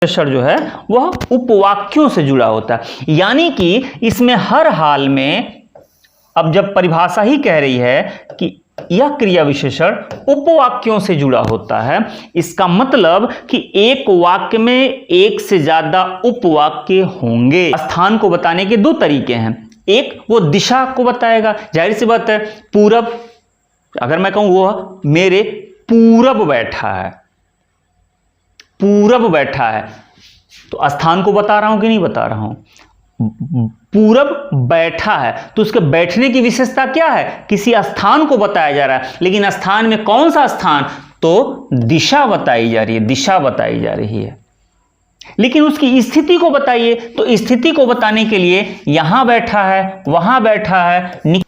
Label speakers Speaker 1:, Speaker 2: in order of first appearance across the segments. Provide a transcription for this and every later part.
Speaker 1: विशेषण जो है वह उपवाक्यों से जुड़ा होता है, यानी कि इसमें हर हाल में, अब जब परिभाषा ही कह रही है कि यह क्रिया विशेषण उपवाक्यों से जुड़ा होता है, इसका मतलब कि एक वाक्य में एक से ज्यादा उपवाक्य होंगे। स्थान को बताने के दो तरीके हैं, एक वो दिशा को बताएगा, जाहिर सी बात है पूरब, अगर मैं कहूं वह मेरे पूरब बैठा है, पूरब बैठा है, तो स्थान को बता रहा हूं कि नहीं बता रहा हूं? पूरब बैठा है तो उसके बैठने की विशेषता क्या है? किसी स्थान को बताया जा रहा है, लेकिन स्थान में कौन सा स्थान? तो दिशा बताई जा रही है, दिशा बताई जा रही है। लेकिन उसकी स्थिति को बताइए, तो स्थिति को बताने के लिए यहां बैठा है, वहां बैठा है।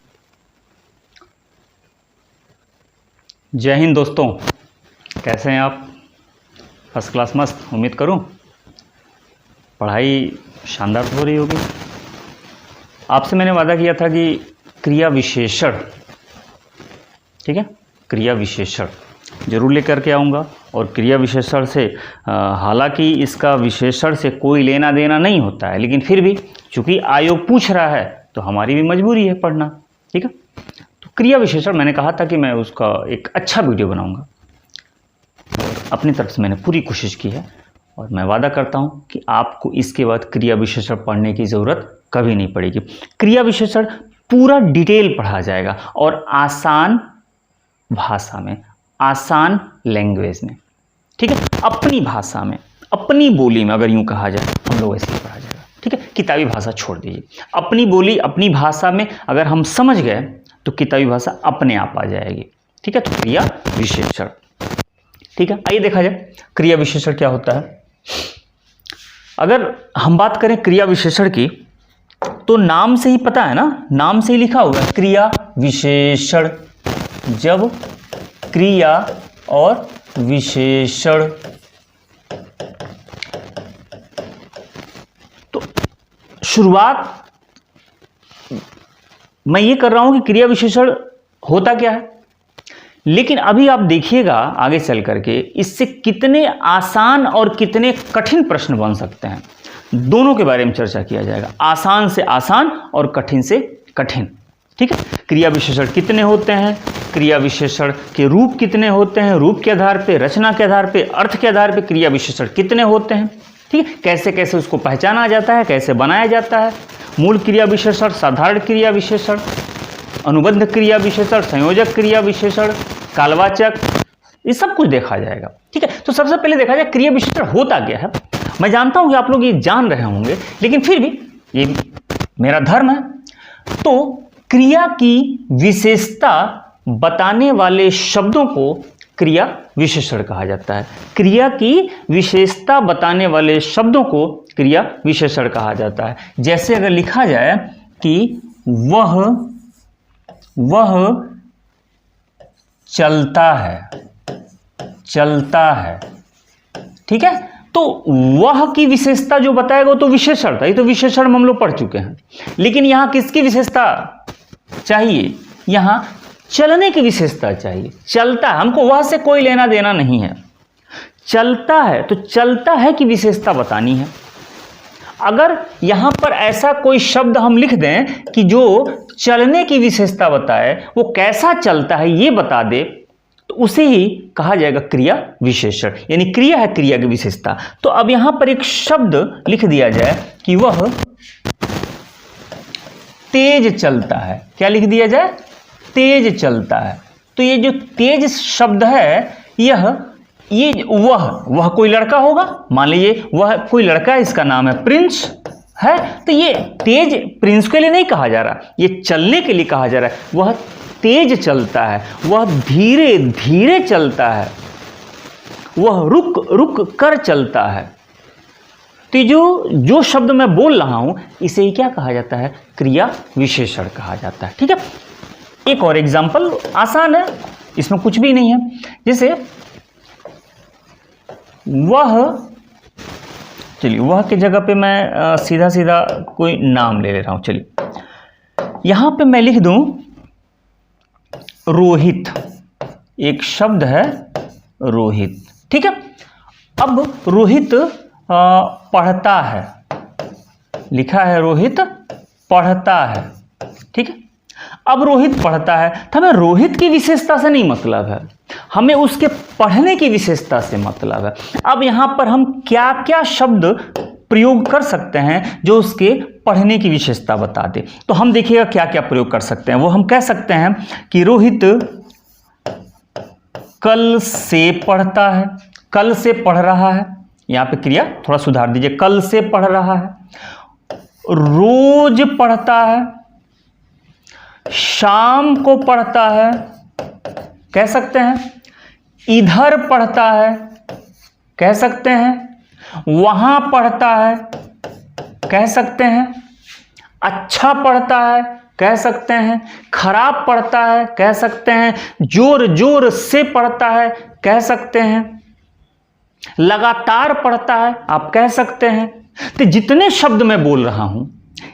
Speaker 1: जय हिंद दोस्तों, कैसे हैं आप? फर्स्ट क्लास, मस्त, उम्मीद करूं पढ़ाई शानदार हो रही होगी। आपसे मैंने वादा किया था कि क्रिया विशेषण, ठीक है, क्रिया विशेषण जरूर लेकर के आऊँगा। और क्रिया विशेषण से हालांकि इसका विशेषण से कोई लेना देना नहीं होता है, लेकिन फिर भी चूंकि आयोग पूछ रहा है तो हमारी भी मजबूरी है पढ़ना, ठीक है। तो क्रिया विशेषण मैंने कहा था कि मैं उसका एक अच्छा वीडियो बनाऊँगा, अपनी तरफ से मैंने पूरी कोशिश की है, और मैं वादा करता हूं कि आपको इसके बाद क्रिया विशेषण पढ़ने की ज़रूरत कभी नहीं पड़ेगी। क्रिया विशेषण पूरा डिटेल पढ़ा जाएगा और आसान भाषा में, आसान लैंग्वेज में, ठीक है, अपनी भाषा में, अपनी बोली में, अगर यूं कहा जाए हम लोग ऐसे ही पढ़ा जाएगा, ठीक है। किताबी भाषा छोड़ दीजिए, अपनी बोली अपनी भाषा में अगर हम समझ गए तो किताबी भाषा अपने आप आ जाएगी, ठीक है। तो क्रिया विशेषण, ठीक है। आइए देखा जाए क्रिया विशेषण क्या होता है। अगर हम बात करें क्रिया विशेषण की, तो नाम से ही पता है ना, नाम से ही लिखा हुआ है क्रिया विशेषण। जब क्रिया और विशेषण, तो शुरुआत मैं ये कर रहा हूं कि क्रिया विशेषण होता क्या है, लेकिन अभी आप देखिएगा आगे चल करके इससे कितने आसान और कितने कठिन प्रश्न बन सकते हैं, दोनों के बारे में चर्चा किया जाएगा, आसान से आसान और कठिन से कठिन, ठीक है। क्रिया विशेषण कितने होते हैं, क्रिया विशेषण के रूप कितने होते हैं, रूप के आधार पे, रचना के आधार पे, अर्थ के आधार पे क्रिया विशेषण कितने होते हैं, ठीक है। कैसे कैसे उसको पहचाना जाता है, कैसे बनाया जाता है, मूल क्रिया विशेषण, साधारण क्रिया विशेषण, अनुबंध क्रिया विशेषण, संयोजक क्रिया विशेषण, कालवाचक, ये सब कुछ देखा जाएगा, ठीक है। तो सबसे पहले देखा जाए क्रिया विशेषण होता क्या है। मैं जानता हूं कि आप लोग ये जान रहे होंगे, लेकिन फिर भी ये मेरा धर्म है। तो क्रिया की विशेषता बताने वाले शब्दों को क्रिया विशेषण कहा जाता है। क्रिया की विशेषता बताने वाले शब्दों को क्रिया विशेषण कहा जाता है। जैसे अगर लिखा जाए कि वह चलता है, चलता है, ठीक है। तो वह की विशेषता जो बताएगा तो विशेषण था, ये तो विशेषण हम लोग पढ़ चुके हैं। लेकिन यहां किसकी विशेषता चाहिए? यहां चलने की विशेषता चाहिए। चलता है, हमको वह से कोई लेना देना नहीं है, चलता है तो चलता है कि विशेषता बतानी है। अगर यहां पर ऐसा कोई शब्द हम लिख दें कि जो चलने की विशेषता बताए, वो कैसा चलता है ये बता दे, तो उसे ही कहा जाएगा क्रिया विशेषण, यानी क्रिया है क्रिया की विशेषता। तो अब यहां पर एक शब्द लिख दिया जाए कि वह तेज चलता है, क्या लिख दिया जाए? तेज चलता है। तो ये जो तेज शब्द है, ये वह कोई लड़का होगा, मान लीजिए वह कोई लड़का है, इसका नाम है प्रिंस है। तो ये तेज प्रिंस के लिए नहीं कहा जा रहा, ये चलने के लिए कहा जा रहा है। वह तेज चलता है, वह धीरे धीरे चलता है, वह रुक रुक कर चलता है। तो जो शब्द मैं बोल रहा हूं, इसे ही क्या कहा जाता है? क्रिया विशेषण कहा जाता है, ठीक है। एक और एग्जाम्पल आसान है, इसमें कुछ भी नहीं है। जैसे चलिए वह की जगह पे मैं सीधा सीधा कोई नाम ले रहा हूं। चलिए यहां पे मैं लिख दूं रोहित, एक शब्द है रोहित, ठीक है। अब रोहित पढ़ता है, लिखा है रोहित पढ़ता है। ठीक है, अब रोहित पढ़ता है तो हमें रोहित की विशेषता से नहीं मतलब है, हमें उसके पढ़ने की विशेषता से मतलब है। अब यहां पर हम क्या क्या शब्द प्रयोग कर सकते हैं जो उसके पढ़ने की विशेषता बता दे। तो हम देखिएगा क्या क्या प्रयोग कर सकते हैं। वो हम कह सकते हैं कि रोहित कल से पढ़ता है, कल से पढ़ रहा है, यहां पे क्रिया थोड़ा सुधार दीजिए, कल से पढ़ रहा है, रोज पढ़ता है, शाम को पढ़ता है, कह सकते हैं, इधर पढ़ता है, कह सकते हैं, वहां पढ़ता है, कह सकते हैं, अच्छा पढ़ता है, कह सकते हैं, खराब पढ़ता है, कह सकते हैं, जोर जोर से पढ़ता है, कह सकते हैं, लगातार पढ़ता है, आप कह सकते हैं। तो जितने शब्द मैं बोल रहा हूं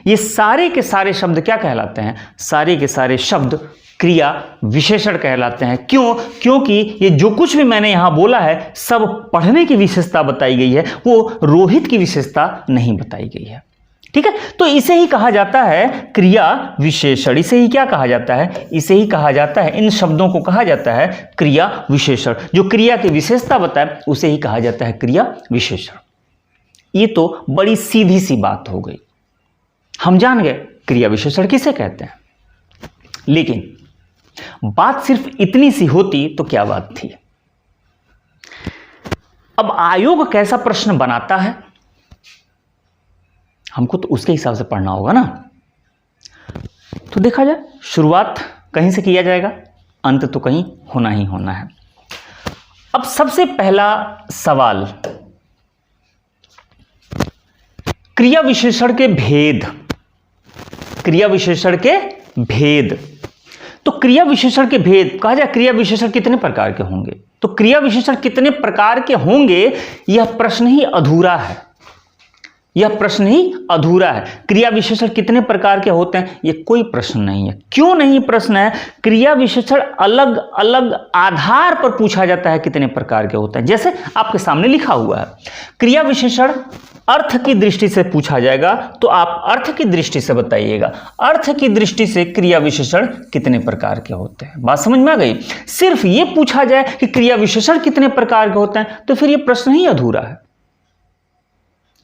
Speaker 1: ये सारे के सारे शब्द क्या कहलाते हैं? सारे के सारे शब्द क्रिया विशेषण कहलाते हैं। क्यों? क्योंकि ये जो कुछ भी मैंने यहां बोला है सब पढ़ने की विशेषता बताई गई है, वो रोहित की विशेषता नहीं बताई गई है। ठीक है, तो इसे ही कहा जाता है क्रिया विशेषण। इसे ही क्या कहा जाता है? इसे ही कहा जाता है, इन शब्दों को कहा जाता है क्रिया विशेषण। जो क्रिया की विशेषता बताए उसे ही कहा जाता है क्रिया विशेषण। ये तो बड़ी सीधी सी बात हो गई, हम जान गए क्रिया विशेषण किसे कहते हैं। लेकिन बात सिर्फ इतनी सी होती तो क्या बात थी। अब आयोग कैसा प्रश्न बनाता है हमको तो उसके हिसाब से पढ़ना होगा ना। तो देखा जाए, शुरुआत कहीं से किया जाएगा, अंत तो कहीं होना ही होना है। अब सबसे पहला सवाल, क्रिया विशेषण के भेद। क्रिया विशेषण के भेद, तो क्रिया विशेषण के भेद कहा जाए, क्रिया विशेषण कितने प्रकार के होंगे। तो क्रिया विशेषण कितने प्रकार के होंगे यह प्रश्न ही अधूरा है, यह प्रश्न ही अधूरा है। क्रिया विशेषण कितने प्रकार के होते हैं यह कोई प्रश्न नहीं है। क्यों नहीं प्रश्न है? क्रिया विशेषण अलग अलग आधार पर पूछा जाता है कितने प्रकार के होते हैं। जैसे आपके सामने लिखा हुआ है, क्रिया विशेषण अर्थ की दृष्टि से पूछा जाएगा तो आप अर्थ की दृष्टि से बताइएगा, अर्थ की दृष्टि से क्रिया विशेषण कितने प्रकार के होते हैं। बात समझ में आ गई? सिर्फ ये पूछा जाए कि क्रिया विशेषण कितने प्रकार के होते हैं तो फिर यह प्रश्न ही अधूरा है।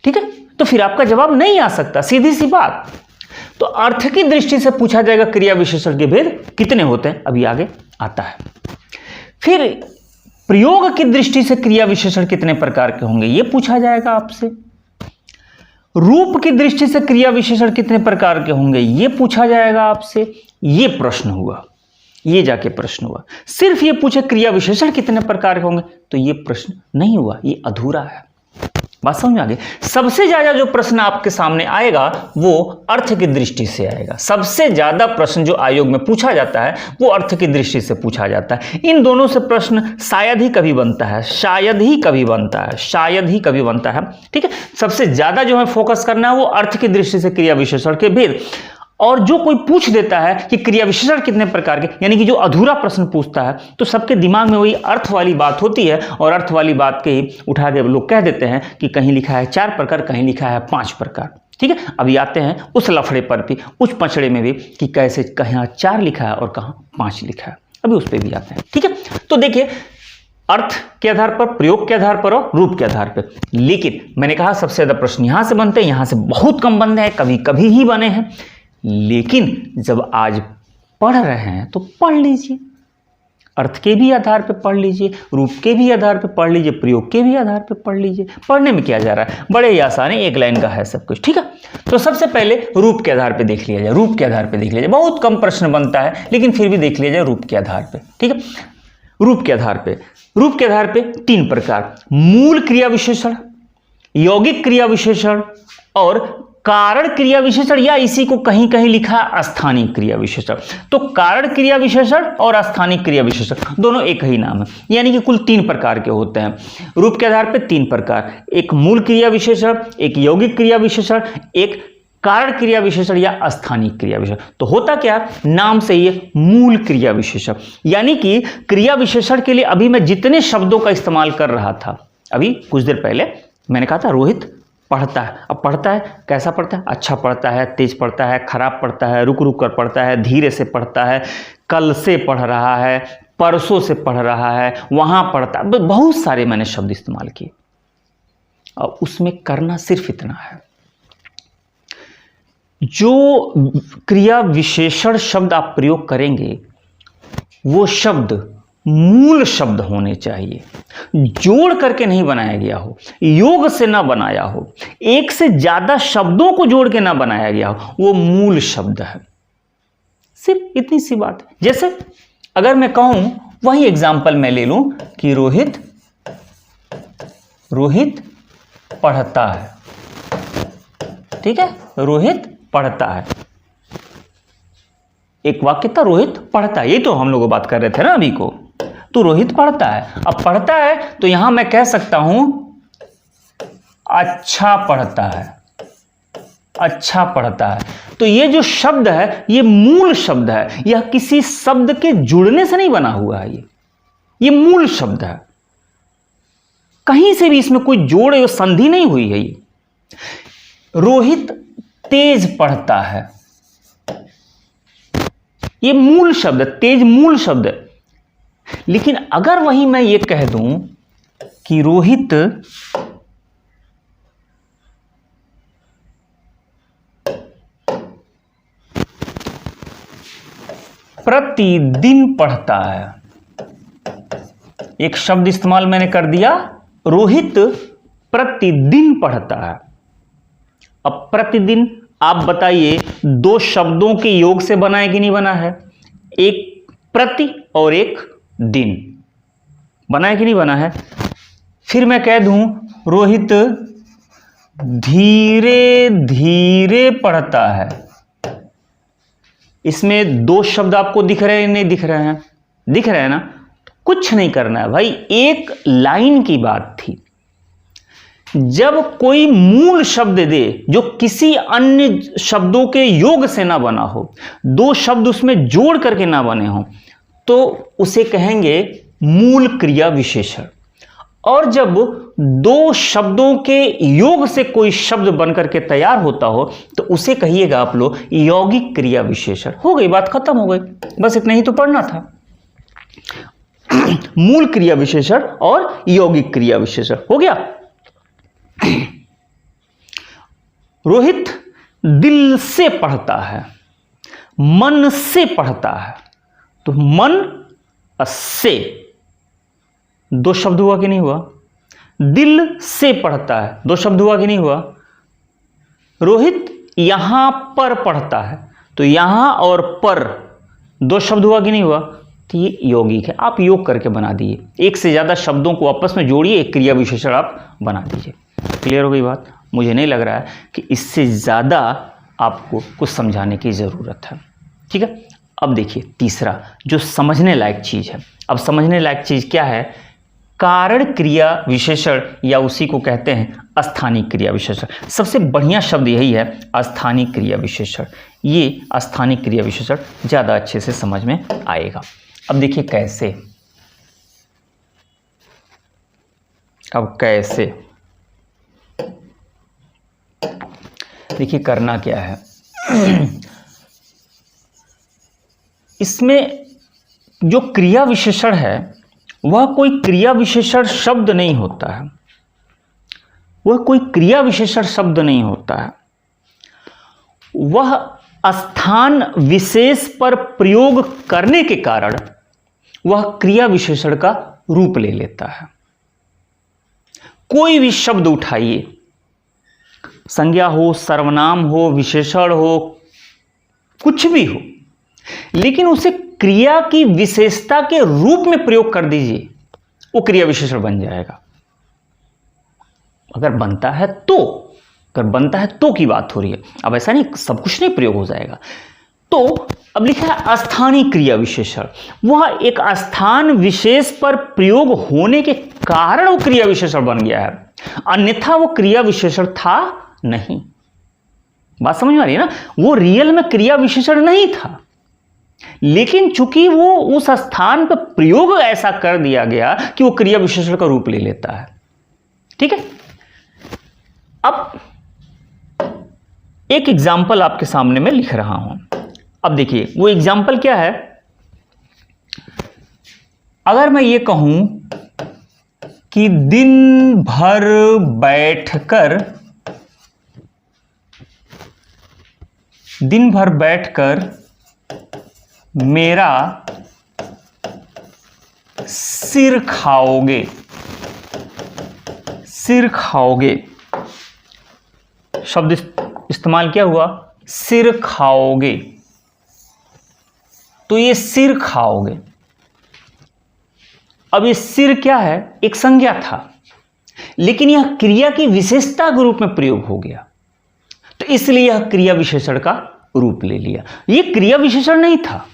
Speaker 1: ठीक है, तो फिर आपका जवाब नहीं आ सकता, सीधी सी बात। तो अर्थ की दृष्टि से पूछा जाएगा क्रिया विशेषण के भेद कितने होते हैं, अभी आगे आता है। फिर प्रयोग की दृष्टि से क्रिया विशेषण कितने प्रकार के होंगे यह पूछा जाएगा आपसे। रूप की दृष्टि से क्रिया विशेषण कितने प्रकार के होंगे यह पूछा जाएगा आपसे। यह प्रश्न हुआ, ये जाके प्रश्न हुआ। सिर्फ ये पूछे क्रिया विशेषण कितने प्रकार के होंगे तो यह प्रश्न नहीं हुआ, ये अधूरा है। बात समझ में आ गई? सबसे ज्यादा जो प्रश्न आपके सामने आएगा वो अर्थ की दृष्टि से आएगा। सबसे ज्यादा प्रश्न जो आयोग में पूछा जाता है वो अर्थ की दृष्टि से पूछा जाता है। इन दोनों से प्रश्न शायद ही कभी बनता है, शायद ही कभी बनता है, शायद ही कभी बनता है। ठीक है, सबसे ज्यादा जो है फोकस करना है वो अर्थ की दृष्टि से क्रिया विशेषण के भेद। और जो कोई पूछ देता है कि क्रिया विशेषण कितने प्रकार के, यानी कि जो अधूरा प्रश्न पूछता है तो सबके दिमाग में वही अर्थ वाली बात होती है और अर्थ वाली बात के ही उठा के लोग कह देते हैं कि कहीं लिखा है 4 प्रकार, कहीं लिखा है 5 प्रकार। ठीक है, अभी आते हैं उस लफड़े पर भी, उस पचड़े में भी कि कैसे कहाँ 4 लिखा है और कहाँ 5 लिखा है, अभी उस पर भी आते हैं। ठीक है, तो देखिए अर्थ के आधार पर, प्रयोग के आधार पर और रूप के आधार पर। लेकिन मैंने कहा सबसे ज्यादा प्रश्न यहां से बनते हैं, यहां से बहुत कम बनते हैं, कभी कभी ही बने हैं। लेकिन जब आज पढ़ रहे हैं तो पढ़ लीजिए, अर्थ के भी आधार पे पढ़ लीजिए, रूप के भी आधार पे पढ़ लीजिए, प्रयोग के भी आधार पे पढ़ लीजिए। पढ़ने में क्या जा रहा है, बड़े ही आसान है, एक लाइन का है सब कुछ। ठीक है, तो सबसे पहले रूप के आधार पे देख लिया जाए, रूप के आधार पे देख लिया जाए। बहुत कम प्रश्न बनता है लेकिन फिर भी देख लिया जाए रूप के आधार पे। ठीक है, रूप के आधार पे, रूप के आधार पे 3 प्रकार, मूल क्रिया विशेषण, यौगिक क्रिया विशेषण और कारण क्रिया विशेषण, या इसी को कहीं कहीं लिखा है स्थानिक क्रिया विशेषण। तो कारण क्रिया विशेषण और स्थानिक क्रिया विशेषण दोनों एक ही नाम है, यानी कि कुल 3 प्रकार के होते हैं रूप के आधार पे। 3 प्रकार, एक मूल क्रिया विशेषण, एक यौगिक क्रिया विशेषण, एक कारण क्रिया विशेषण या स्थानिक क्रिया विशेषण। तो होता क्या, नाम से ये मूल क्रिया विशेषण, यानी कि क्रिया विशेषण के लिए अभी मैं जितने शब्दों का इस्तेमाल कर रहा था अभी कुछ देर पहले, मैंने कहा था रोहित पढ़ता है। अब पढ़ता है, कैसा पढ़ता है? अच्छा पढ़ता है, तेज पढ़ता है, खराब पढ़ता है, रुक रुक कर पढ़ता है, धीरे से पढ़ता है, कल से पढ़ रहा है, परसों से पढ़ रहा है, वहां पढ़ता है। बहुत सारे मैंने शब्द इस्तेमाल किए। अब उसमें करना सिर्फ इतना है, जो क्रिया विशेषण शब्द आप प्रयोग करेंगे वो शब्द मूल शब्द होने चाहिए, जोड़ करके नहीं बनाया गया हो, योग से ना बनाया हो, एक से ज्यादा शब्दों को जोड़ के ना बनाया गया हो, वो मूल शब्द है। सिर्फ इतनी सी बात है। जैसे अगर मैं कहूं, वही एग्जाम्पल मैं ले लूं कि रोहित पढ़ता है, ठीक है, रोहित पढ़ता है। एक वाक्य था रोहित पढ़ता है, ये तो हम लोग बात कर रहे थे ना अभी को। तो रोहित पढ़ता है। अब पढ़ता है तो यहां मैं कह सकता हूं अच्छा पढ़ता है, अच्छा पढ़ता है। तो ये जो शब्द है ये मूल शब्द है, यह किसी शब्द के जुड़ने से नहीं बना हुआ है। ये मूल शब्द है, कहीं से भी इसमें कोई जोड़ या संधि नहीं हुई है। ये रोहित तेज पढ़ता है, ये मूल शब्द है, तेज मूल शब्द है। लेकिन अगर वही मैं ये कह दूं कि रोहित प्रतिदिन पढ़ता है, एक शब्द इस्तेमाल मैंने कर दिया, रोहित प्रतिदिन पढ़ता है। अब प्रतिदिन आप बताइए, दो शब्दों के योग से बना है कि नहीं बना है? एक प्रति और एक दिन, बना है कि नहीं बना है? फिर मैं कह दूं रोहित धीरे धीरे पढ़ता है। इसमें दो शब्द आपको दिख रहे हैं नहीं दिख रहे हैं? दिख रहे हैं ना? कुछ नहीं करना है भाई, एक लाइन की बात थी। जब कोई मूल शब्द दे जो किसी अन्य शब्दों के योग से ना बना हो, दो शब्द उसमें जोड़ करके ना बने हो, तो उसे कहेंगे मूल क्रिया विशेषण। और जब दो शब्दों के योग से कोई शब्द बनकर के तैयार होता हो तो उसे कहिएगा आप लोग यौगिक क्रिया विशेषण। हो गई बात, खत्म हो गई, बस इतना ही तो पढ़ना था। मूल क्रिया विशेषण और यौगिक क्रिया विशेषण हो गया। रोहित दिल से पढ़ता है, मन से पढ़ता है। तो मन से दो शब्द हुआ कि नहीं हुआ? दिल से पढ़ता है, दो शब्द हुआ कि नहीं हुआ? रोहित यहां पर पढ़ता है, तो यहां और पर दो शब्द हुआ कि नहीं हुआ? तो ये यौगिक है। आप योग करके बना दिए, एक से ज्यादा शब्दों को आपस में जोड़िए, एक क्रिया विशेषण आप बना दीजिए। क्लियर हो गई बात? मुझे नहीं लग रहा है कि इससे ज़्यादा आपको कुछ समझाने की ज़रूरत है। ठीक है, अब देखिए तीसरा जो समझने लायक चीज़ है। अब समझने लायक चीज़ क्या है? कारण क्रिया विशेषण, या उसी को कहते हैं अस्थानिक क्रिया विशेषण। सबसे बढ़िया शब्द यही है, अस्थानिक क्रिया विशेषण। ये अस्थानिक क्रिया विशेषण ज़्यादा अच्छे से समझ में आएगा। अब देखिए कैसे, अब कैसे देखिए करना क्या है। इसमें जो क्रिया विशेषण है वह कोई क्रिया विशेषण शब्द नहीं होता है, वह कोई क्रिया विशेषण शब्द नहीं होता है, वह स्थान विशेष पर प्रयोग करने के कारण वह क्रिया विशेषण का रूप ले लेता है। कोई भी शब्द उठाइए, संज्ञा हो, सर्वनाम हो, विशेषण हो, कुछ भी हो, लेकिन उसे क्रिया की विशेषता के रूप में प्रयोग कर दीजिए, वो क्रिया विशेषण बन जाएगा। अगर बनता है तो, अगर बनता है तो की बात हो रही है। अब ऐसा नहीं सब कुछ नहीं प्रयोग हो जाएगा। तो अब लिखा है अस्थानिक क्रिया विशेषण, वह एक स्थान विशेष पर प्रयोग होने के कारण वो क्रिया विशेषण बन गया है, अन्यथा वो क्रिया विशेषण था नहीं। बात समझ में आ रही है ना? वो रियल में क्रिया विशेषण नहीं था, लेकिन चूंकि वो उस स्थान पर प्रयोग ऐसा कर दिया गया कि वो क्रिया विशेषण का रूप ले लेता है। ठीक है, अब एक एग्जाम्पल आपके सामने मैं लिख रहा हूं। अब देखिए वो एग्जाम्पल क्या है। अगर मैं ये कहूं कि दिन भर बैठकर मेरा सिर खाओगे, शब्द इस्तेमाल क्या हुआ, सिर खाओगे। तो ये सिर खाओगे, अब ये सिर क्या है, एक संज्ञा था, लेकिन यह क्रिया की विशेषता के रूप में प्रयोग हो गया, तो इसलिए यह क्रिया विशेषण का रूप ले लिया। यह क्रिया विशेषण नहीं था,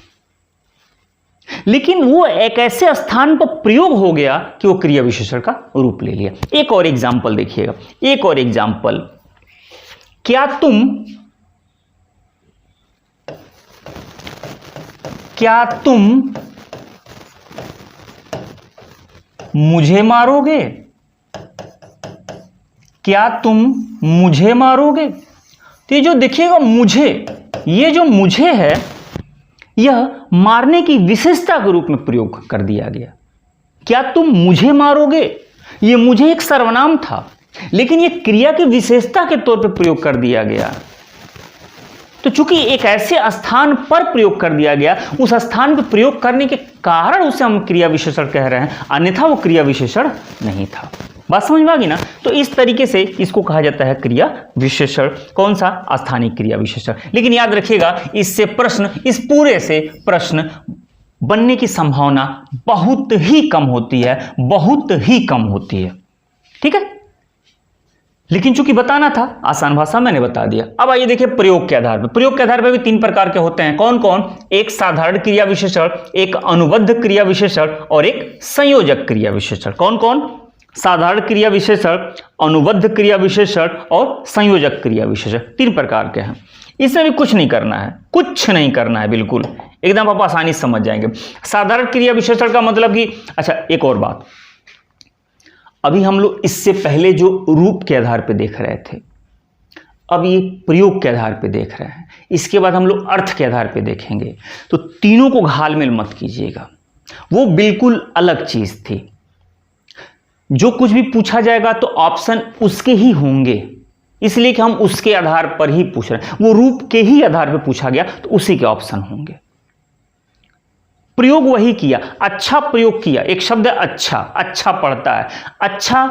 Speaker 1: लेकिन वो एक ऐसे स्थान पर प्रयोग हो गया कि वो क्रिया विशेषण का रूप ले लिया। एक और एग्जाम्पल देखिएगा, एक और एग्जाम्पल। क्या तुम मुझे मारोगे? क्या तुम मुझे मारोगे? तो ये जो देखिएगा मुझे, ये जो मुझे है, यह मारने की विशेषता के रूप में प्रयोग कर दिया गया। क्या तुम मुझे मारोगे, यह मुझे एक सर्वनाम था, लेकिन यह क्रिया की विशेषता के तौर पर प्रयोग कर दिया गया। तो चूंकि एक ऐसे स्थान पर प्रयोग कर दिया गया, उस स्थान पर प्रयोग करने के कारण उसे हम क्रिया विशेषण कह रहे हैं, अन्यथा वो क्रिया विशेषण नहीं था। बात समझ में आ गई ना? तो इस तरीके से इसको कहा जाता है क्रिया विशेषण। कौन सा? अस्थानिक क्रिया विशेषण। लेकिन याद रखिएगा, इससे प्रश्न, इस पूरे से प्रश्न बनने की संभावना बहुत ही कम होती है, बहुत ही कम होती है। ठीक है, लेकिन चूंकि बताना था, आसान भाषा मैंने बता दिया। अब आइए देखिए प्रयोग के आधार पर। प्रयोग के आधार पर भी 3 प्रकार के होते हैं। कौन कौन? एक साधारण क्रिया विशेषण, एक अनुबद्ध क्रिया विशेषण और एक संयोजक क्रिया विशेषण। कौन कौन? साधारण क्रिया विशेषण, अनुबद्ध क्रिया विशेषण और संयोजक क्रिया विशेषण। 3 प्रकार के हैं। इसमें भी कुछ नहीं करना है, कुछ नहीं करना है, बिल्कुल एकदम आप आसानी से समझ जाएंगे। साधारण क्रिया विशेषण का मतलब कि, अच्छा एक और बात, अभी हम लोग इससे पहले जो रूप के आधार पे देख रहे थे, अब ये प्रयोग के आधार पे देख रहे हैं, इसके बाद हम लोग अर्थ के आधार पे देखेंगे। तो तीनों को घालमेल मत कीजिएगा, वो बिल्कुल अलग चीज थी। जो कुछ भी पूछा जाएगा तो ऑप्शन उसके ही होंगे, इसलिए कि हम उसके आधार पर ही पूछ रहे हैं। वो रूप के ही आधार पर पूछा गया तो उसी के ऑप्शन होंगे। प्रयोग वही किया, अच्छा प्रयोग किया। एक शब्द है अच्छा, अच्छा पढ़ता है। अच्छा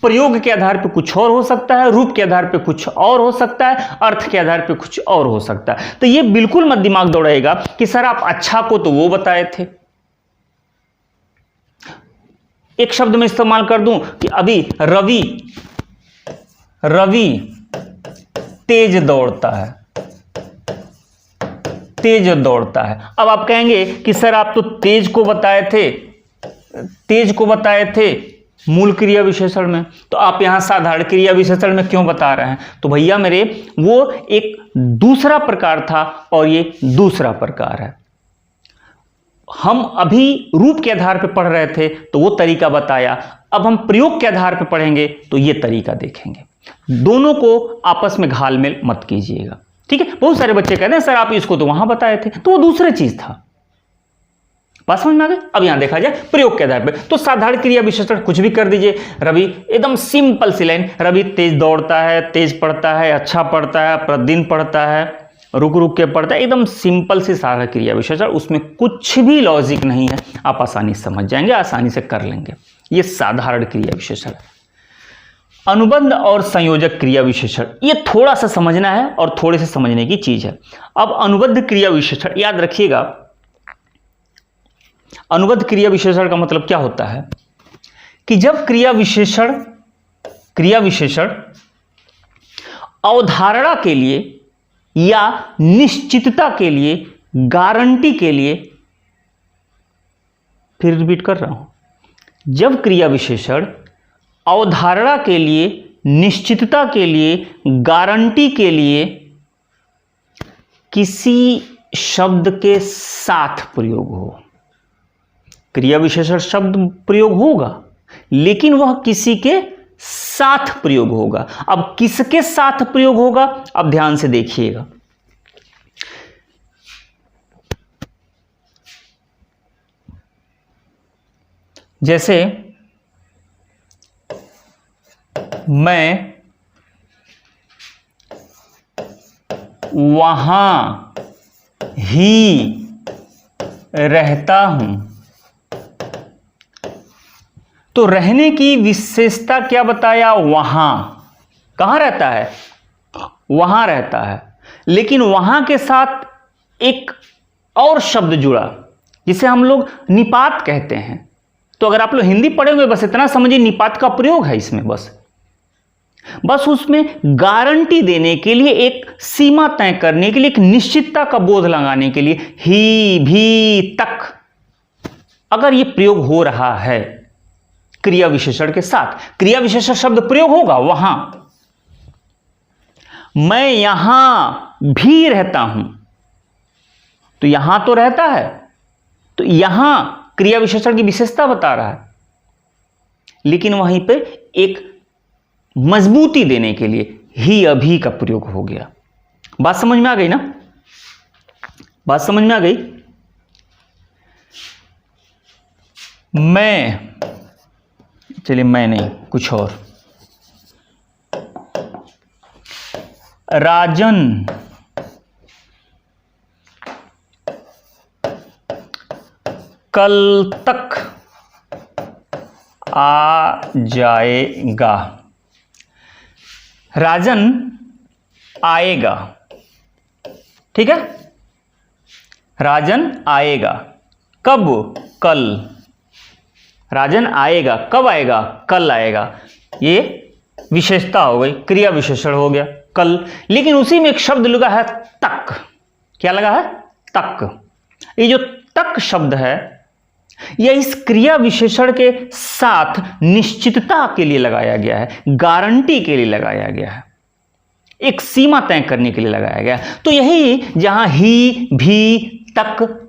Speaker 1: प्रयोग के आधार पे कुछ और हो सकता है, रूप के आधार पे कुछ और हो सकता है, अर्थ के आधार पे कुछ और हो सकता है। तो ये बिल्कुल मत दिमाग दौड़ाएगा कि सर आप अच्छा को तो वो बताए थे। एक शब्द में इस्तेमाल कर दूं कि अभी रवि तेज दौड़ता है, तेज दौड़ता है। अब आप कहेंगे कि सर आप तो तेज को बताए थे मूल क्रिया विशेषण में, तो आप यहां साधारण क्रिया विशेषण में क्यों बता रहे हैं? तो भैया मेरे, वो एक दूसरा प्रकार था और ये दूसरा प्रकार है। हम अभी रूप के आधार पर पढ़ रहे थे तो वो तरीका बताया, अब हम प्रयोग के आधार पर पढ़ेंगे तो ये तरीका देखेंगे। दोनों को आपस में घालमेल मत कीजिएगा, ठीक है? बहुत सारे बच्चे कहते हैं सर आप इसको तो वहां बताए थे, तो वो दूसरी चीज था। बात समझ में आ गई? अब यहां देखा जाए प्रयोग के आधार पर, तो साधारण क्रिया विशेषण कुछ भी कर दीजिए। रवि, एकदम सिंपल सी लाइन, रवि तेज दौड़ता है, तेज पढ़ता है, अच्छा पढ़ता है, प्रतिदिन पढ़ता है, रुक रुक के पढ़ता है। एकदम सिंपल सी साधारण क्रिया विशेषण, उसमें कुछ भी लॉजिक नहीं है, आप आसानी से समझ जाएंगे, आसानी से कर लेंगे। ये साधारण क्रिया विशेषण है। अनुबंध और संयोजक क्रिया विशेषण, ये थोड़ा सा समझना है और थोड़े से समझने की चीज है। अब अनुबद्ध क्रिया विशेषण याद रखिएगा, अनुबद्ध क्रिया विशेषण का मतलब क्या होता है कि जब क्रिया विशेषण अवधारणा के लिए या निश्चितता के लिए, गारंटी के लिए, फिर रिपीट कर रहा हूं, जब क्रिया विशेषण अवधारणा के लिए, निश्चितता के लिए, गारंटी के लिए किसी शब्द के साथ प्रयोग हो, क्रिया विशेषण शब्द प्रयोग होगा लेकिन वह किसी के साथ प्रयोग होगा। अब किसके साथ प्रयोग होगा, अब ध्यान से देखिएगा। जैसे मैं वहां ही रहता हूं, तो रहने की विशेषता क्या बताया, वहां। कहां रहता है, वहां रहता है, लेकिन वहां के साथ एक और शब्द जुड़ा जिसे हम लोग निपात कहते हैं। तो अगर आप लोग हिंदी पढ़े हुए, बस इतना समझिए निपात का प्रयोग है इसमें। बस उसमें गारंटी देने के लिए, एक सीमा तय करने के लिए, एक निश्चितता का बोध लगाने के लिए, ही, भी, तक, अगर यह प्रयोग हो रहा है क्रिया विशेषण के साथ, क्रिया विशेषण शब्द प्रयोग होगा वहां। मैं यहां भी रहता हूं, तो यहां तो रहता है, तो यहां क्रिया विशेषण की विशेषता बता रहा है, लेकिन वहीं पे एक मजबूती देने के लिए ही, अभी का प्रयोग हो गया। बात समझ में आ गई ना, बात समझ में आ गई। मैं, चलिए मैं नहीं, कुछ और। राजन कल तक आ जाएगा। राजन आएगा, ठीक है, राजन आएगा कब, कल। राजन आएगा, कब आएगा, कल आएगा। ये विशेषता हो गई, क्रिया विशेषण हो गया, कल। लेकिन उसी में एक शब्द लगा है तक। क्या लगा है, तक। ये जो तक शब्द है, यह इस क्रिया विशेषण के साथ निश्चितता के लिए लगाया गया है, गारंटी के लिए लगाया गया है, एक सीमा तय करने के लिए लगाया गया है। तो यही जहां ही, भी, तक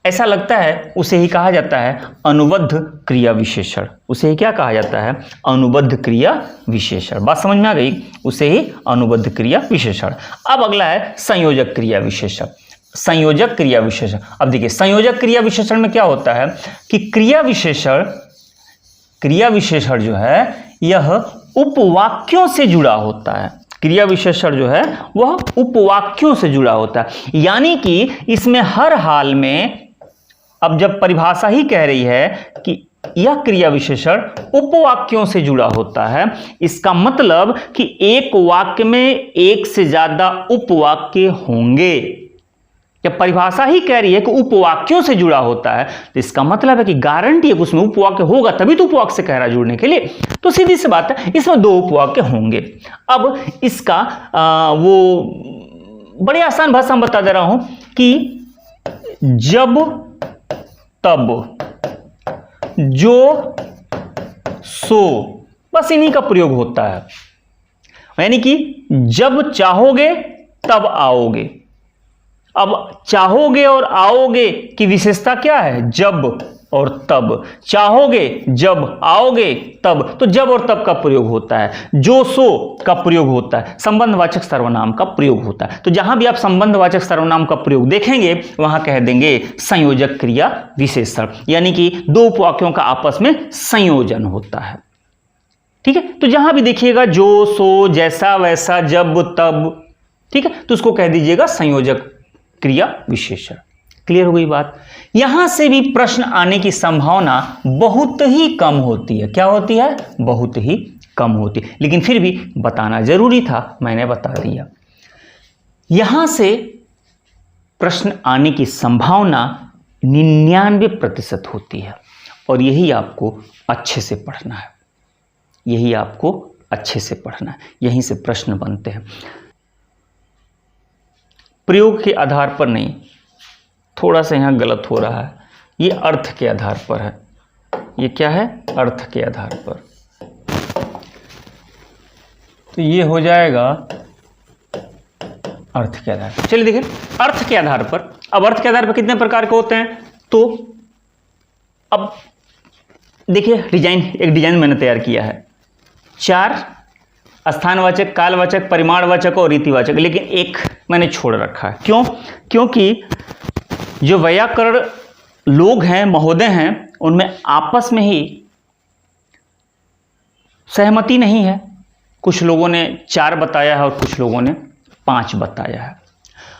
Speaker 1: ऐसा लगता है, उसे ही कहा जाता है अनुबद्ध क्रिया विशेषण। उसे ही क्या कहा जाता है, अनुबद्ध क्रिया विशेषण। बात समझ में आ गई, उसे ही अनुबद्ध क्रिया विशेषण। अब अगला है संयोजक क्रिया विशेषण। संयोजक क्रिया विशेषण। अब देखिए संयोजक क्रिया विशेषण में क्या होता है कि क्रिया विशेषण जो है यह उपवाक्यों से जुड़ा होता है। क्रिया विशेषण जो है वह उपवाक्यों से जुड़ा होता है, यानी कि इसमें हर हाल में, अब जब परिभाषा ही कह रही है कि यह क्रिया विशेषण उपवाक्यों से जुड़ा होता है, इसका मतलब कि एक वाक्य में एक से ज्यादा उपवाक्य होंगे। जब परिभाषा ही कह रही है कि उपवाक्यों से जुड़ा होता है, तो इसका मतलब है कि गारंटी है कि उसमें उपवाक्य होगा, तभी तो उपवाक्य से कह रहा है जुड़ने के लिए। तो सीधी सी बात है, इसमें दो उपवाक्य होंगे। अब इसका वो बड़ी आसान भाषा में बता दे रहा हूं कि जब, तब, जो, सो, बस इन्हीं का प्रयोग होता है। यानी कि जब चाहोगे तब आओगे। अब चाहोगे और आओगे की विशेषता क्या है, जब और तब। चाहोगे जब, आओगे तब, तो जब और तब का प्रयोग होता है। जो, सो का प्रयोग होता है, संबंधवाचक सर्वनाम का प्रयोग होता है। तो जहां भी आप संबंधवाचक सर्वनाम का प्रयोग देखेंगे वहां कह देंगे संयोजक क्रिया विशेषण, यानी कि दो उपवाक्यों का आपस में संयोजन होता है। ठीक है, तो जहां भी देखिएगा जो, सो, जैसा, वैसा, जब, तब, ठीक है, तो उसको कह दीजिएगा संयोजक क्रिया विशेषण। क्लियर हो गई बात। यहां से भी प्रश्न आने की संभावना बहुत ही कम होती है। क्या होती है, बहुत ही कम होती है, लेकिन फिर भी बताना जरूरी था, मैंने बता दिया। यहां से प्रश्न आने की संभावना 99% होती है, और यही आपको अच्छे से पढ़ना है, यही आपको अच्छे से पढ़ना है, यहीं से प्रश्न बनते हैं। प्रयोग के आधार पर नहीं, थोड़ा सा यहाँ गलत हो रहा है, ये अर्थ के आधार पर है। ये क्या है, अर्थ के आधार पर। तो ये हो जाएगा अर्थ के आधार पर। चलिए देखिए, अर्थ के आधार पर। अब अर्थ के आधार पर कितने प्रकार के होते हैं, तो अब देखिए एक डिजाइन मैंने तैयार किया है। 4 स्थानवाचक, कालवाचक, परिमाणवाचक और रीतिवाचक, लेकिन एक मैंने छोड़ रखा है। क्यों? क्योंकि जो वैयाकरण लोग हैं, महोदय हैं, उनमें आपस में ही सहमति नहीं है। कुछ लोगों ने 4 बताया है और कुछ लोगों ने 5 बताया है।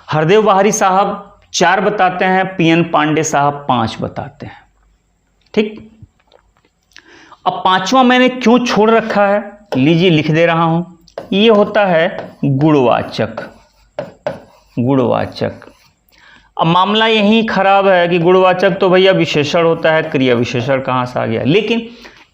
Speaker 1: हरदेव बाहरी साहब 4 बताते हैं, पीएन पांडे साहब 5 बताते हैं। ठीक, अब 5वां मैंने क्यों छोड़ रखा है, लीजिए लिख दे रहा हूं। ये होता है गुणवाचक। गुणवाचक, अब मामला यही खराब है कि गुणवाचक तो भैया विशेषण होता है, क्रिया विशेषण कहां से आ गया, लेकिन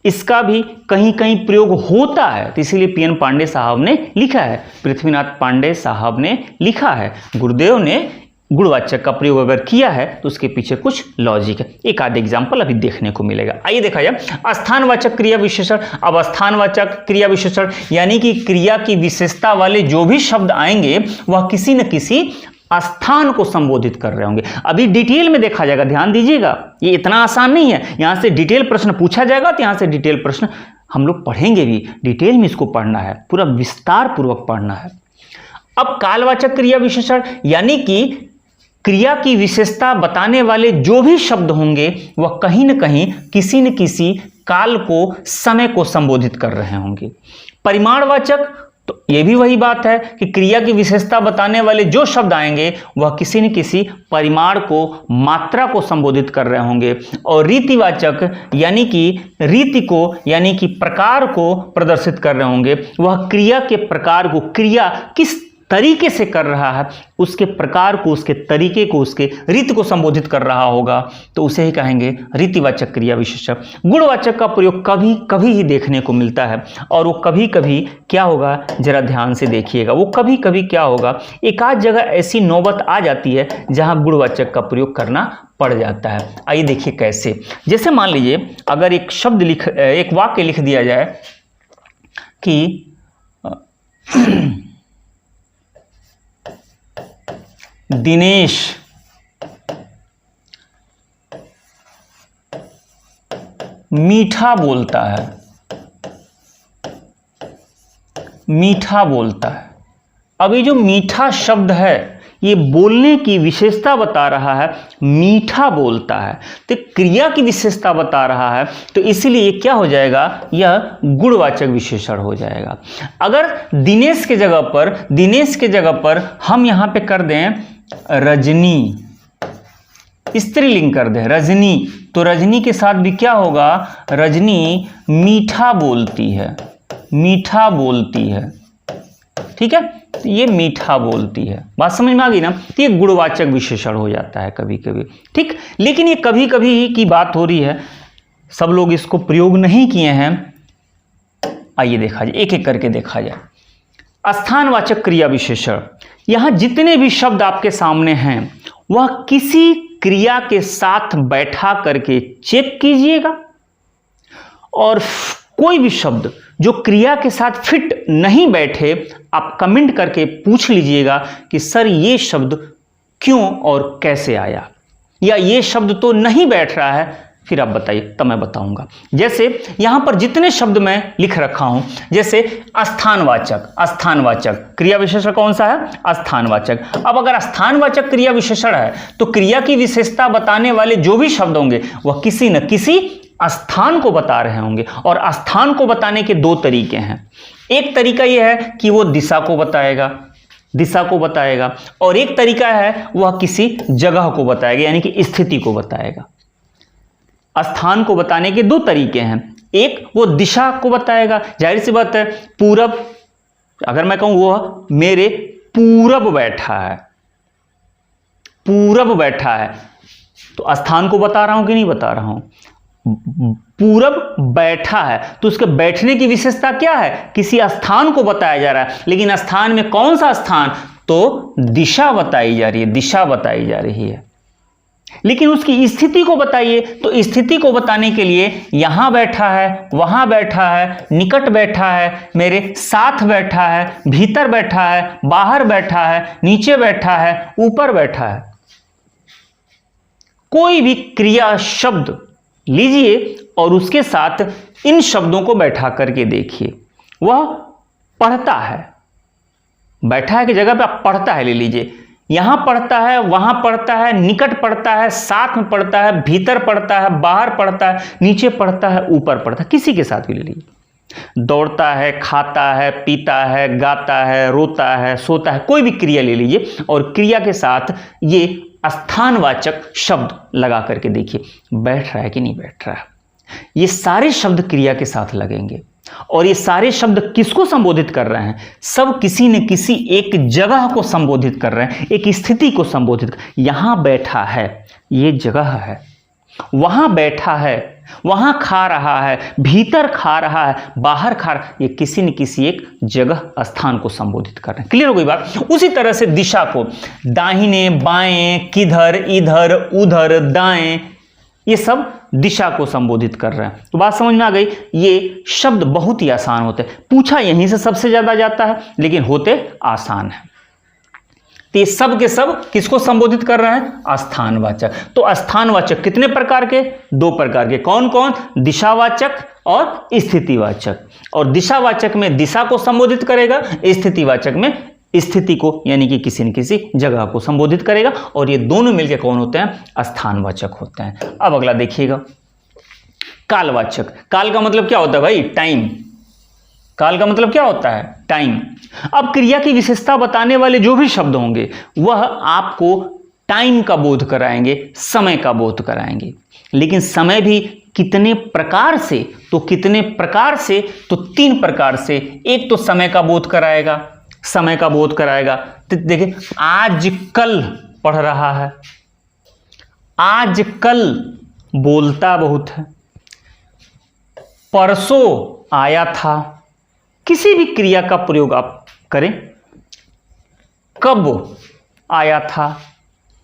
Speaker 1: इसका भी कहीं कहीं प्रयोग होता है, तो इसीलिए पीएन पांडे साहब ने लिखा है, पृथ्वीनाथ पांडे साहब ने लिखा है। गुरुदेव ने गुणवाचक का प्रयोग अगर किया है तो उसके पीछे कुछ लॉजिक है। एक आध एग्जाम्पल अभी देखने को मिलेगा। आइए देखा जाए स्थानवाचक क्रिया विशेषण। अब स्थानवाचक क्रिया विशेषण यानी कि क्रिया की विशेषता वाले जो भी शब्द आएंगे वह किसी न किसी स्थान को संबोधित कर रहे होंगे। अभी डिटेल में देखा जाएगा, ध्यान दीजिएगा, ये इतना आसान नहीं है। यहां से डिटेल प्रश्न पूछा जाएगा तो यहां से डिटेल प्रश्न हम लोग पढ़ेंगे भी, डिटेल में इसको पढ़ना है, पूरा विस्तार पूर्वक पढ़ना है। अब कालवाचक क्रिया विशेषण यानी कि क्रिया की विशेषता बताने वाले जो भी शब्द होंगे वह कहीं न कहीं किसी न किसी काल को, समय को संबोधित कर रहे होंगे। परिमाणवाचक, तो ये भी वही बात है कि क्रिया की विशेषता बताने वाले जो शब्द आएंगे वह किसी न किसी परिमाण को, मात्रा को संबोधित कर रहे होंगे। और रीतिवाचक यानी कि रीति को, यानी कि प्रकार को प्रदर्शित कर रहे होंगे। वह क्रिया के प्रकार को, क्रिया किस तरीके से कर रहा है उसके प्रकार को, उसके तरीके को, उसके रीति को संबोधित कर रहा होगा, तो उसे ही कहेंगे रीतिवाचक क्रिया विशेषण। गुणवाचक का प्रयोग कभी कभी ही देखने को मिलता है, और वो कभी कभी क्या होगा जरा ध्यान से देखिएगा, वो कभी कभी क्या होगा, एक आध जगह ऐसी नौबत आ जाती है जहां गुणवाचक का प्रयोग करना पड़ जाता है। आइए देखिए कैसे। जैसे मान लीजिए अगर एक वाक्य लिख दिया जाए कि दिनेश मीठा बोलता है, मीठा बोलता है। अब ये जो मीठा शब्द है ये बोलने की विशेषता बता रहा है, मीठा बोलता है, तो क्रिया की विशेषता बता रहा है, तो इसलिए ये क्या हो जाएगा, यह गुणवाचक विशेषण हो जाएगा। अगर दिनेश के जगह पर हम यहां पे कर दें रजनी, स्त्रीलिंग कर दें रजनी, तो रजनी के साथ भी क्या होगा, रजनी मीठा बोलती है, मीठा बोलती है। ठीक है, तो ये मीठा बोलती है, बात समझ में आ गई ना। तो ये गुणवाचक विशेषण हो जाता है कभी कभी। ठीक, लेकिन ये कभी कभी की बात हो रही है, सब लोग इसको प्रयोग नहीं किए हैं। आइए देखा जाए, एक एक करके देखा जाए। स्थानवाचक क्रिया विशेषण, यहां जितने भी शब्द आपके सामने हैं वह किसी क्रिया के साथ बैठा करके चेक कीजिएगा, और कोई भी शब्द जो क्रिया के साथ फिट नहीं बैठे आप कमेंट करके पूछ लीजिएगा कि सर ये शब्द क्यों और कैसे आया, या ये शब्द तो नहीं बैठ रहा है, फिर आप बताइए तब मैं बताऊंगा। जैसे यहां पर जितने शब्द मैं लिख रखा हूं, जैसे स्थानवाचक क्रिया विशेषण कौन सा है, स्थानवाचक। अब अगर स्थानवाचक क्रिया विशेषण है तो क्रिया की विशेषता बताने वाले जो भी शब्द होंगे वह किसी न किसी स्थान को बता रहे होंगे, और स्थान को बताने के 2 तरीके हैं। एक तरीका यह है कि वो दिशा को बताएगा, और एक तरीका है वह किसी जगह को बताएगा, यानी कि स्थिति को बताएगा। स्थान को बताने के 2 तरीके हैं, एक वो दिशा को बताएगा, जाहिर सी बात है पूरब, अगर मैं कहूं वो मेरे पूरब बैठा है, तो स्थान को बता रहा हूं कि नहीं बता रहा हूं, पूरब बैठा है तो उसके बैठने की विशेषता क्या है, किसी स्थान को बताया जा रहा है, लेकिन स्थान में कौन सा स्थान, तो दिशा बताई जा रही है। लेकिन उसकी स्थिति को बताइए, तो स्थिति को बताने के लिए यहां बैठा है, वहां बैठा है, निकट बैठा है, मेरे साथ बैठा है, भीतर बैठा है, बाहर बैठा है, नीचे बैठा है, ऊपर बैठा है। कोई भी क्रिया शब्द लीजिए और उसके साथ इन शब्दों को बैठा करके देखिए, वह पढ़ता है, बैठा है की जगह पे आप पढ़ता है ले लीजिए, यहां पढ़ता है, वहां पढ़ता है, निकट पढ़ता है, साथ में पढ़ता है, भीतर पढ़ता है, बाहर पढ़ता है, नीचे पढ़ता है, ऊपर पढ़ता है, किसी के साथ भी ले लीजिए। दौड़ता है, खाता है, पीता है, गाता है, रोता है, सोता है, कोई भी क्रिया ले लीजिए और क्रिया के साथ ये स्थानवाचक शब्द लगा करके देखिए बैठ रहा है कि नहीं बैठ रहा है। ये सारे शब्द क्रिया के साथ लगेंगे और ये सारे शब्द किसको संबोधित कर रहे हैं? सब किसी न किसी एक जगह को संबोधित कर रहे हैं, एक स्थिति को संबोधित। यहां बैठा है, ये जगह है, वहां बैठा है, वहां खा रहा है, भीतर खा रहा है, बाहर खा रहा है, ये किसी न किसी एक जगह स्थान को संबोधित कर रहे हैं। क्लियर हो गई बात? उसी तरह से दिशा को दाहिने बाएं, किधर, इधर, उधर, दाएं, ये सब दिशा को संबोधित कर रहे हैं। तो बात समझ में आ गई? ये शब्द बहुत ही आसान होते हैं, पूछा यहीं से सबसे ज्यादा जाता है लेकिन होते आसान है। तो ये सब के सब किसको संबोधित कर रहे हैं? स्थानवाचक। तो स्थानवाचक कितने प्रकार के? 2 प्रकार के। कौन कौन? दिशावाचक और स्थितिवाचक। और दिशावाचक में दिशा को संबोधित करेगा, स्थितिवाचक में स्थिति को यानी कि किसी न किसी जगह को संबोधित करेगा और ये दोनों मिलकर कौन होते हैं? स्थानवाचक होते हैं। अब अगला देखिएगा, कालवाचक। काल का मतलब क्या होता है भाई? टाइम। काल का मतलब क्या होता है? टाइम। अब क्रिया की विशेषता बताने वाले जो भी शब्द होंगे वह आपको टाइम का बोध कराएंगे, समय का बोध कराएंगे। लेकिन समय भी कितने प्रकार से? तो कितने प्रकार से? तो 3 प्रकार से। एक तो समय का बोध कराएगा, समय का बोध कराएगा। तो देखिए, आजकल पढ़ रहा है, आजकल बोलता बहुत है, परसों आया था। किसी भी क्रिया का प्रयोग आप करें, कब आया था,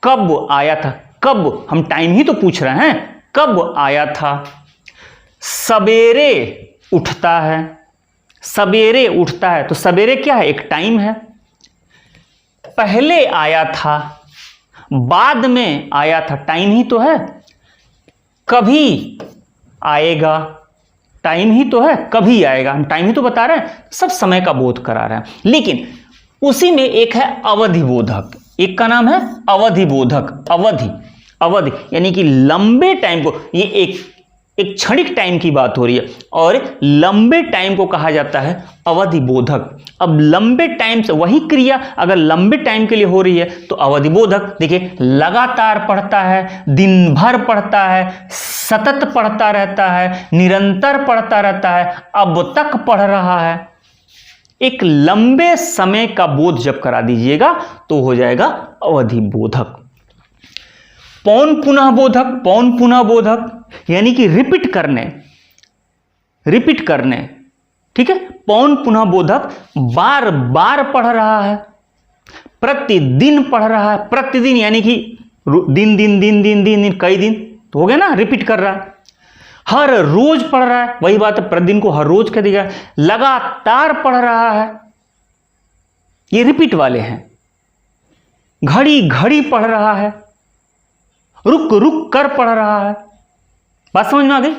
Speaker 1: कब आया था, कब, हम टाइम ही तो पूछ रहे हैं, कब आया था। सवेरे उठता है, सवेरे उठता है, तो सवेरे क्या है? एक टाइम है। पहले आया था, बाद में आया था, टाइम ही तो है। कभी आएगा, टाइम ही तो है, कभी आएगा, हम टाइम ही तो बता रहे हैं, सब समय का बोध करा रहे हैं। लेकिन उसी में एक है अवधि बोधक, एक का नाम है अवधि बोधक। अवधि, अवधि यानी कि लंबे टाइम को, ये एक क्षणिक टाइम की बात हो रही है और लंबे टाइम को कहा जाता है अवधि बोधक। अब लंबे टाइम से वही क्रिया अगर लंबे टाइम के लिए हो रही है तो अवधि बोधक। देखिए, लगातार पढ़ता है, दिन भर पढ़ता है, सतत पढ़ता रहता है, निरंतर पढ़ता रहता है, अब तक पढ़ रहा है। एक लंबे समय का बोध जब करा दीजिएगा तो हो जाएगा अवधि बोधक। पौन पुनः बोधक, पौन पुनः बोधक यानी कि रिपीट करने, रिपीट करने, ठीक है। पौन पुनः बोधक बार बार पढ़ रहा है, प्रतिदिन पढ़ रहा है, प्रतिदिन यानी कि दिन दिन दिन दिन दिन दिन कई दिन तो हो गया ना, रिपीट कर रहा है। हर रोज पढ़ रहा है, वही बात है, प्रतिदिन को हर रोज कह देगा। लगातार पढ़ रहा है, ये रिपीट वाले हैं। घड़ी घड़ी पढ़ रहा है, रुक रुक कर पढ़ रहा है। बात समझ में आ गई?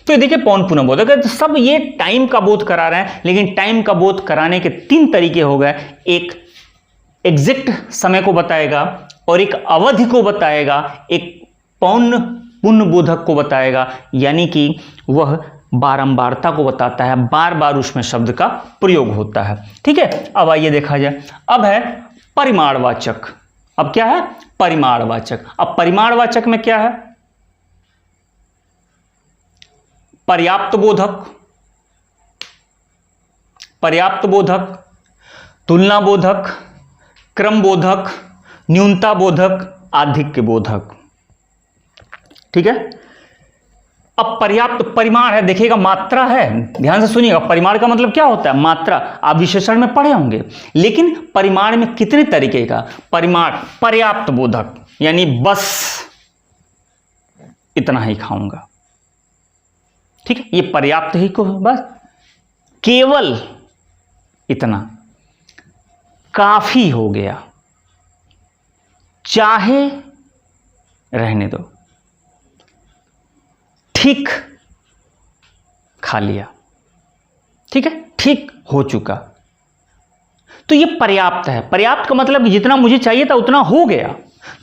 Speaker 1: तो देखिए, पौन पुनः बोधक है, तो सब ये टाइम का बोध करा रहे हैं। लेकिन टाइम का बोध कराने के 3 तरीके हो गए, एक एग्जैक्ट समय को बताएगा और एक अवधि को बताएगा, एक पौन पुनः बोधक को बताएगा, यानी कि वह बारंबारता को बताता है, बार बार उसमें शब्द का प्रयोग होता है। ठीक है, अब आइए देखा जाए। अब है परिमाणवाचक। अब क्या है? परिमाणवाचक। अब परिमाणवाचक में क्या है? पर्याप्त बोधक, पर्याप्त बोधक, तुलना बोधक, क्रम बोधक, न्यूनता बोधक, आधिक्य बोधक। ठीक है। अब पर्याप्त परिमाण है, देखिएगा मात्रा है, ध्यान से सुनिएगा। परिमाण का मतलब क्या होता है? मात्रा। आप विशेषण में पढ़े होंगे। लेकिन परिमाण में कितने तरीके का? परिमाण पर्याप्त बोधक यानी बस इतना ही खाऊंगा, ठीक है, ये पर्याप्त ही को, बस केवल इतना, काफी हो गया, चाहे रहने दो, ठीक खा लिया, ठीक है, ठीक हो चुका। तो ये पर्याप्त है। पर्याप्त का मतलब जितना मुझे चाहिए था उतना हो गया।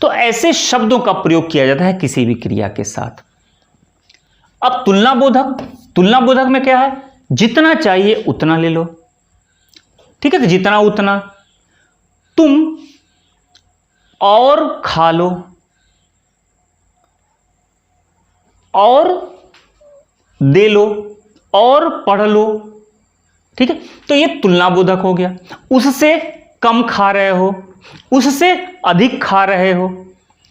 Speaker 1: तो ऐसे शब्दों का प्रयोग किया जाता है किसी भी क्रिया के साथ। अब तुलनाबोधक, तुलनाबोधक में क्या है, जितना चाहिए उतना ले लो, ठीक है, तो जितना उतना। तुम और खा लो, और दे लो, और पढ़ लो, ठीक है, तो ये तुलनाबोधक हो गया। उससे कम खा रहे हो, उससे अधिक खा रहे हो,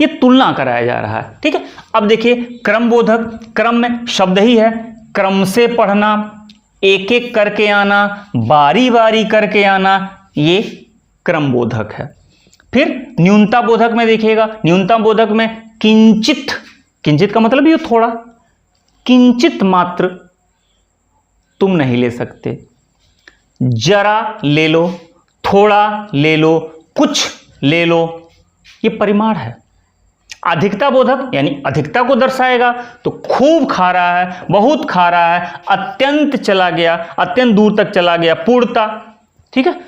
Speaker 1: ये तुलना कराया जा रहा है, ठीक है। अब देखिए क्रमबोधक, क्रम में शब्द ही है, क्रम से पढ़ना, एक एक करके आना, बारी बारी करके आना, ये क्रमबोधक है। फिर न्यूनता बोधक में देखिएगा, न्यूनता बोधक में किंचित, किंचित का मतलब ये थोड़ा, किंचित मात्र तुम नहीं ले सकते, जरा ले लो, थोड़ा ले लो, कुछ ले लो, ये परिमाण है। अधिकता बोधक यानी अधिकता को दर्शाएगा, तो खूब खा रहा है, बहुत खा रहा है, अत्यंत चला गया, अत्यंत दूर तक चला गया, पूर्णता, ठीक है,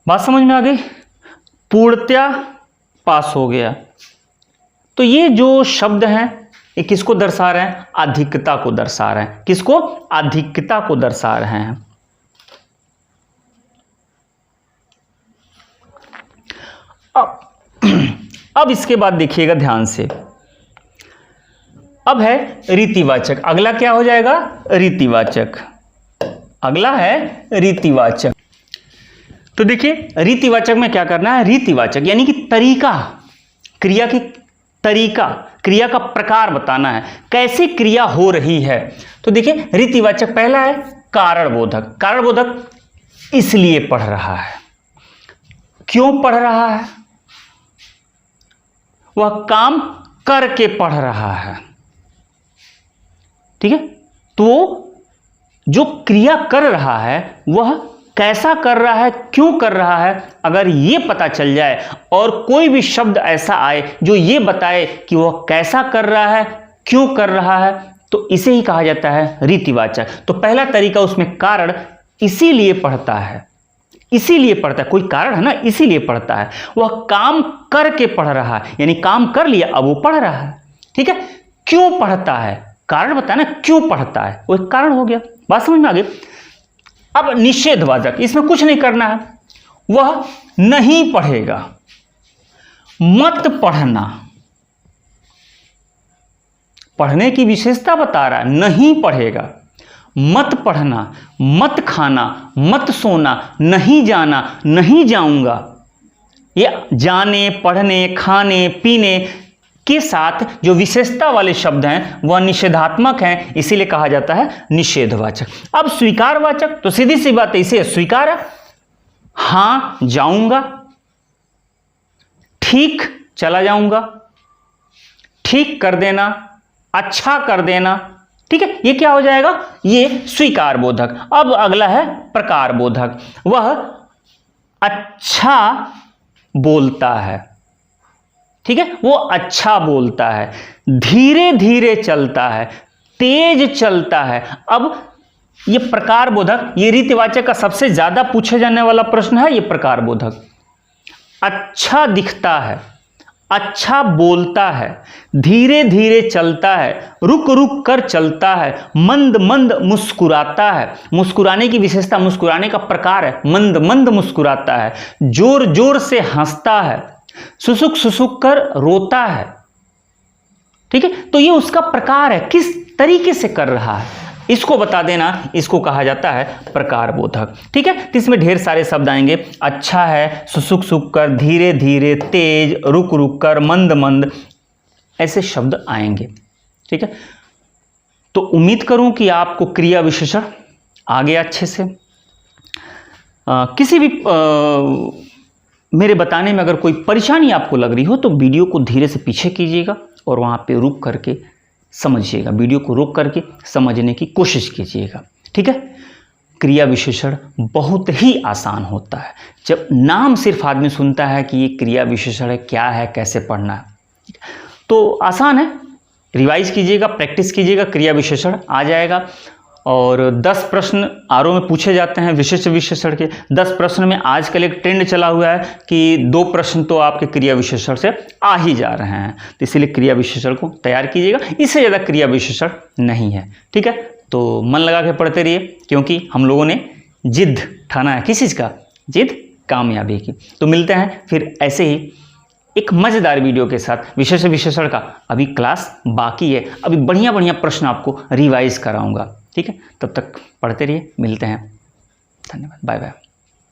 Speaker 1: बात समझ में आ गई, पूर्णतया पास हो गया। तो ये जो शब्द हैं ये किसको दर्शा रहे हैं, अधिकता को दर्शा रहे हैं। किसको, अधिकता को दर्शा रहे हैं। अब इसके बाद देखिएगा ध्यान से, अब है रीतिवाचक। अगला क्या हो जाएगा, रीतिवाचक। अगला है रीतिवाचक। तो देखिए रीतिवाचक में क्या करना है, रीतिवाचक यानी कि तरीका, क्रिया की तरीका, क्रिया का प्रकार बताना है, कैसे क्रिया हो रही है। तो देखिए रीतिवाचक पहला है कारणबोधक। कारणबोधक इसलिए पढ़ रहा है, क्यों पढ़ रहा है, वह काम करके पढ़ रहा है, ठीक है। तो जो क्रिया कर रहा है वह कैसा कर रहा है, क्यों कर रहा है, अगर ये पता चल जाए और कोई भी शब्द ऐसा आए जो ये बताए कि वह कैसा कर रहा है, क्यों कर रहा है, तो इसे ही कहा जाता है रीतिवाचक। तो पहला तरीका उसमें कारण, इसीलिए पढ़ता है, इसीलिए पढ़ता है, कोई कारण है ना, इसीलिए पढ़ता है। वह काम करके पढ़ रहा है, यानी काम कर लिया अब वो पढ़ रहा है, ठीक है। क्यों पढ़ता है, कारण बताया ना, क्यों पढ़ता है, वो एक कारण हो गया। बात समझ में आ गई। अब निषेधवाचक, इसमें कुछ नहीं करना है, वह नहीं पढ़ेगा, मत पढ़ना, पढ़ने की विशेषता बता रहा है, नहीं पढ़ेगा, मत पढ़ना, मत खाना, मत सोना, नहीं जाना, नहीं जाऊंगा, ये जाने, पढ़ने, खाने, पीने के साथ जो विशेषता वाले शब्द हैं वह निषेधात्मक हैं, इसीलिए कहा जाता है निषेधवाचक। अब स्वीकारवाचक, तो सीधी सी बात है, इसे स्वीकार है, हां जाऊंगा, ठीक चला जाऊंगा, ठीक कर देना, अच्छा कर देना, ठीक है, ये क्या हो जाएगा, ये स्वीकार बोधक। अब अगला है प्रकार बोधक। वह अच्छा बोलता है, ठीक है, वो अच्छा बोलता है, धीरे धीरे चलता है, तेज चलता है। अब ये प्रकार बोधक, ये रीतिवाचक का सबसे ज्यादा पूछे जाने वाला प्रश्न है, ये प्रकार बोधक। अच्छा दिखता है, अच्छा बोलता है, धीरे धीरे चलता है, रुक रुक कर चलता है, मंद मंद मुस्कुराता है, मुस्कुराने की विशेषता, मुस्कुराने का प्रकार है, मंद मंद मुस्कुराता है, जोर जोर से हंसता है, सुसुक सुसुक कर रोता है, ठीक है। तो ये उसका प्रकार है, किस तरीके से कर रहा है, इसको बता देना, इसको कहा जाता है प्रकार बोधक, ठीक है। तो इसमें ढेर सारे शब्द आएंगे, अच्छा है, सुसुक सुक कर, धीरे धीरे, तेज, रुक रुक कर, मंद मंद, ऐसे शब्द आएंगे, ठीक है। तो उम्मीद करूं कि आपको क्रिया विशेषण आ गया अच्छे से। किसी भी मेरे बताने में अगर कोई परेशानी आपको लग रही हो तो वीडियो को धीरे से पीछे कीजिएगा और वहाँ पे रुक करके समझिएगा, वीडियो को रोक करके समझने की कोशिश कीजिएगा, ठीक है। क्रिया विशेषण बहुत ही आसान होता है, जब नाम सिर्फ आदमी सुनता है कि ये क्रिया विशेषण है, क्या है, कैसे पढ़ना है, तो आसान है, रिवाइज कीजिएगा, प्रैक्टिस कीजिएगा, क्रिया विशेषण आ जाएगा। और 10 प्रश्न आरओ में पूछे जाते हैं विशिष्ट विशेषण के। 10 प्रश्न में आजकल एक ट्रेंड चला हुआ है कि 2 प्रश्न तो आपके क्रिया विशेषण से आ ही जा रहे हैं, तो इसीलिए क्रिया विशेषण को तैयार कीजिएगा, इससे ज़्यादा क्रिया विशेषण नहीं है। ठीक है, तो मन लगा के पढ़ते रहिए, क्योंकि हम लोगों ने जिद ठाना है, किस चीज़ का? जिद कामयाबी की। तो मिलते हैं फिर ऐसे ही एक मज़ेदार वीडियो के साथ। विशेष विशेषण का अभी क्लास बाकी है, अभी बढ़िया बढ़िया प्रश्न आपको रिवाइज कराऊंगा। ठीक है, तब तक पढ़ते रहिए, मिलते हैं, धन्यवाद, बाय बाय।